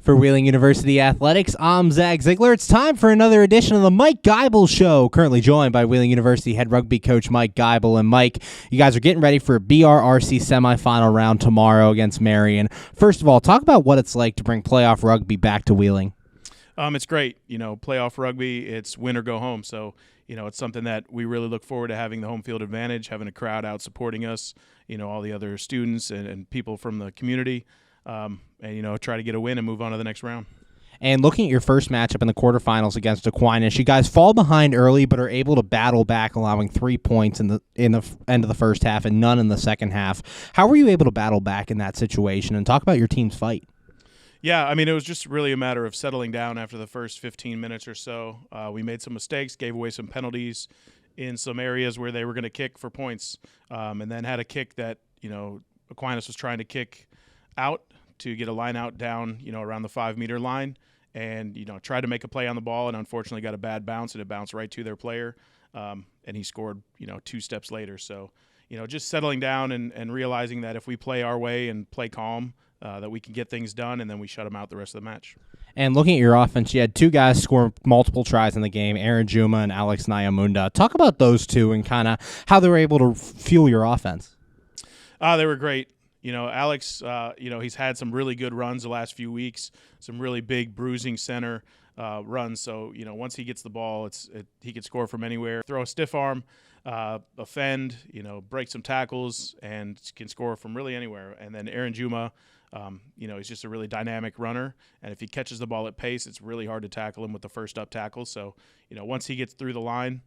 For Wheeling University Athletics, I'm Zach Ziegler. It's time for another edition of the Mike Geibel Show, currently joined by Wheeling University head rugby coach Mike Geibel. And Mike, you guys are getting ready for a BRRC semifinal round tomorrow against Marian. First of all, talk about what it's like to bring playoff rugby back to Wheeling. It's great. Playoff rugby, it's win or go home. So, it's something that we really look forward to, having the home field advantage, having a crowd out supporting us, all the other students and people from the community. Try to get a win and move on to the next round. And looking at your first matchup in the quarterfinals against Aquinas, you guys fall behind early but are able to battle back, allowing 3 points in the end of the first half and none in the second half. How were you able to battle back in that situation? And talk about your team's fight. Yeah, it was just really a matter of settling down after the first 15 minutes or so. We made some mistakes, gave away some penalties in some areas where they were going to kick for points, and then had a kick that, Aquinas was trying to kick out to get a line out down, around the 5-meter line, and, tried to make a play on the ball and unfortunately got a bad bounce, and it bounced right to their player, and he scored, 2 steps later. So, just settling down and realizing that if we play our way and play calm, that we can get things done, and then we shut them out the rest of the match. And looking at your offense, you had 2 guys score multiple tries in the game, Aaron Juma and Alex Nyamunda. Talk about those two and kind of how they were able to fuel your offense. They were great. Alex, he's had some really good runs the last few weeks, some really big bruising center runs. So, once he gets the ball, he can score from anywhere, throw a stiff arm, offend, break some tackles, and can score from really anywhere. And then Aaron Juma, he's just a really dynamic runner. And if he catches the ball at pace, it's really hard to tackle him with the first up tackle. So, once he gets through the line,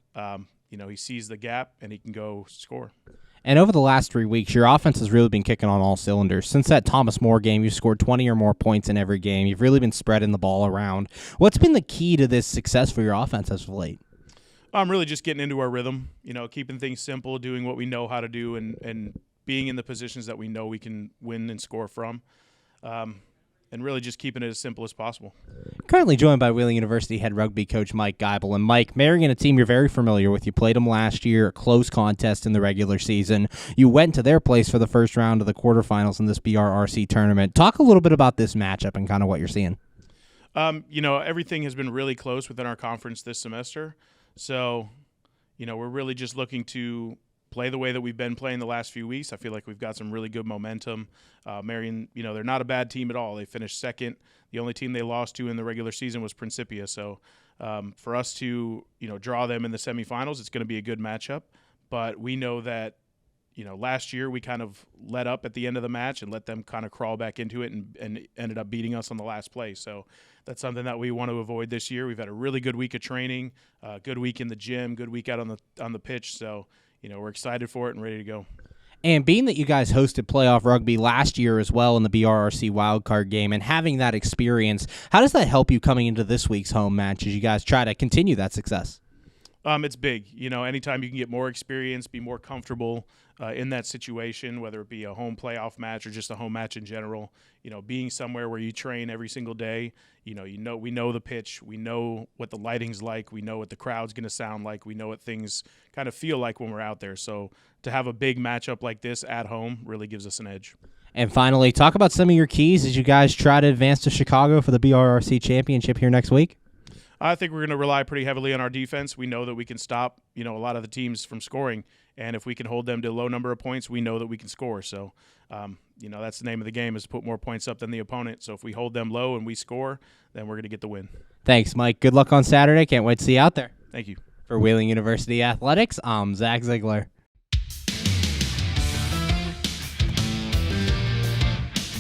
he sees the gap and he can go score. And over the last 3 weeks, your offense has really been kicking on all cylinders. Since that Thomas More game, you've scored 20 or more points in every game. You've really been spreading the ball around. What's been the key to this success for your offense as of late? I'm really just getting into our rhythm, keeping things simple, doing what we know how to do, and being in the positions that we know we can win and score from. And really just keeping it as simple as possible. Currently joined by Wheeling University head rugby coach Mike Geibel. And Mike, Marian, a team you're very familiar with. You played them last year, a close contest in the regular season. You went to their place for the first round of the quarterfinals in this BRRC tournament. Talk a little bit about this matchup and kind of what you're seeing. Everything has been really close within our conference this semester. So, we're really just looking to play the way that we've been playing the last few weeks. I feel like we've got some really good momentum. Marian, they're not a bad team at all. They finished second. The only team they lost to in the regular season was Principia. So for us to, draw them in the semifinals, it's going to be a good matchup. But we know that, last year we kind of let up at the end of the match and let them kind of crawl back into it and ended up beating us on the last play. So that's something that we want to avoid this year. We've had a really good week of training, good week in the gym, good week out on the pitch. So, we're excited for it and ready to go. And being that you guys hosted playoff rugby last year as well in the BRRC wildcard game and having that experience, how does that help you coming into this week's home match as you guys try to continue that success? It's big. Anytime you can get more experience, be more comfortable in that situation, whether it be a home playoff match or just a home match in general, being somewhere where you train every single day, we know the pitch, we know what the lighting's like, we know what the crowd's going to sound like, we know what things kind of feel like when we're out there. So to have a big matchup like this at home really gives us an edge. And finally, talk about some of your keys as you guys try to advance to Chicago for the BRRC championship here next week. I think we're going to rely pretty heavily on our defense. We know that we can stop, a lot of the teams from scoring. And if we can hold them to a low number of points, we know that we can score. So, that's the name of the game, is to put more points up than the opponent. So if we hold them low and we score, then we're going to get the win. Thanks, Mike. Good luck on Saturday. Can't wait to see you out there. Thank you. For Wheeling University Athletics, I'm Zach Ziegler.